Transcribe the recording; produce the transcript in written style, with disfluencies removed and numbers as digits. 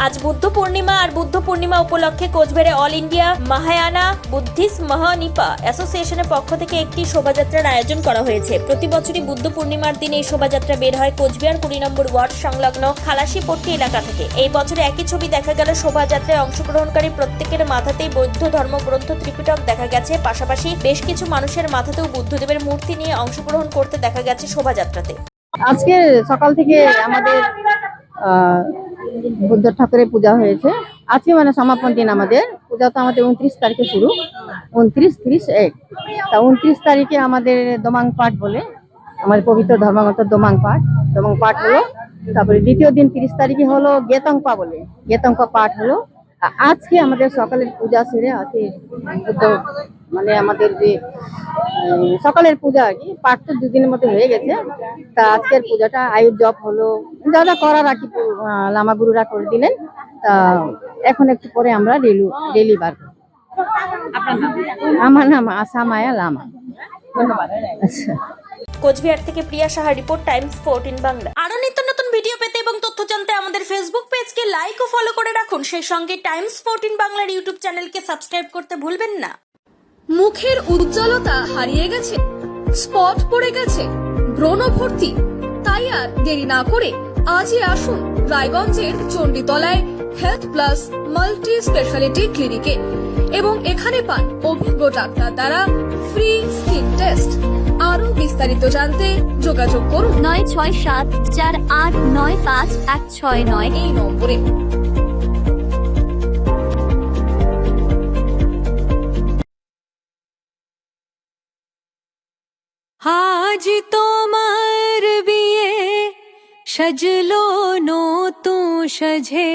আজ বুদ্ধ পূর্ণিমা আর বুদ্ধ পূর্ণিমা উপলক্ষে কোচবিহারে অল ইন্ডিয়া মাহায়ানা বুদ্ধিস্ট মহানিপা অ্যাসোসিয়েশনের পক্ষ থেকে একটি শোভাযাত্রার আয়োজন করা হয়েছে। প্রতি বছরই বুদ্ধ পূর্ণিমার দিন এই শোভাযাত্রা বের হয় কোচবিহার 20 নম্বর ওয়ার্ড সংলগ্ন খালাসিপট্টি এলাকা থেকে। এই বছর একই ছবি দেখা গেল, শোভাযাত্রায় অংশগ্রহণকারী প্রত্যেকের মাথাতেই বৌদ্ধ ধর্মগ্রন্থ ত্রিপিটক দেখা গেছে। পাশাপাশি বেশ কিছু মানুষের মাথাতেও বুদ্ধদেবের মূর্তি নিয়ে অংশগ্রহণ করতে দেখা গেছে শোভাযাত্রাতে। আজকে সকাল থেকে আমাদের বুদ্ধ ঠাকুরের পূজা হয়েছে। আজকে মানে সমাপন দিন। আমাদের পূজা তো আমাদের 29 তারিখে শুরু, 29, 30, 1। তা 29 তারিখে আমাদের দোমাং পাঠ বলে, আমাদের পবিত্র ধর্মগত দোমাং পাঠ হলো। তারপরে দ্বিতীয় দিন 30 তারিখে হলো গেতংপা বলে, গেতংপা পাঠ হলো। আজকে আমাদের সকালের পূজা সেরে আজকে বুদ্ধ মানে আমাদের যে সকালের পূজা আর কি, পাঠ তো 2 দিনের মধ্যে হয়ে গেছে। তা আজকের পূজাটা আয়ুর জপ হলো, যা যা করার আর কি লামা গুরুরা করে দিলেন। তা এখন একটু পরে আমরা রেলি বার করব। আমার নাম আসামায়া লামা। ধন্যবাদ। আচ্ছা, কোচবিহার থেকে প্রিয়া সাহা রিপোর্ট, টাইমস 14 বাংলা। আরো নিত্য নতুন ভিডিও পেতে এবং তথ্য জানতে আমাদের ফেসবুক পেজকে লাইক ও ফলো করে রাখুন। সেই সঙ্গে টাইমস 14 বাংলার ইউটিউব চ্যানেলকে সাবস্ক্রাইব করতে ভুলবেন না। মুখের উজ্জ্বলতা হারিয়ে গেছে, স্পট পড়ে গেছে, ব্রণ ভর্তি, তাই আর দেরি না করে আজই আসুন রায়গঞ্জের চণ্ডীতলায় হেলথ প্লাস মাল্টি স্পেশালিটি ক্লিনিকে এবং এখানে পান অভিজ্ঞ ডাক্তার দ্বারা ফ্রি স্কিন টেস্ট। আরো বিস্তারিত জানতে যোগাযোগ করুন 9674895169 এই নম্বরে। আজ তোমার বিয়ে সাজলো নতুন সাজে।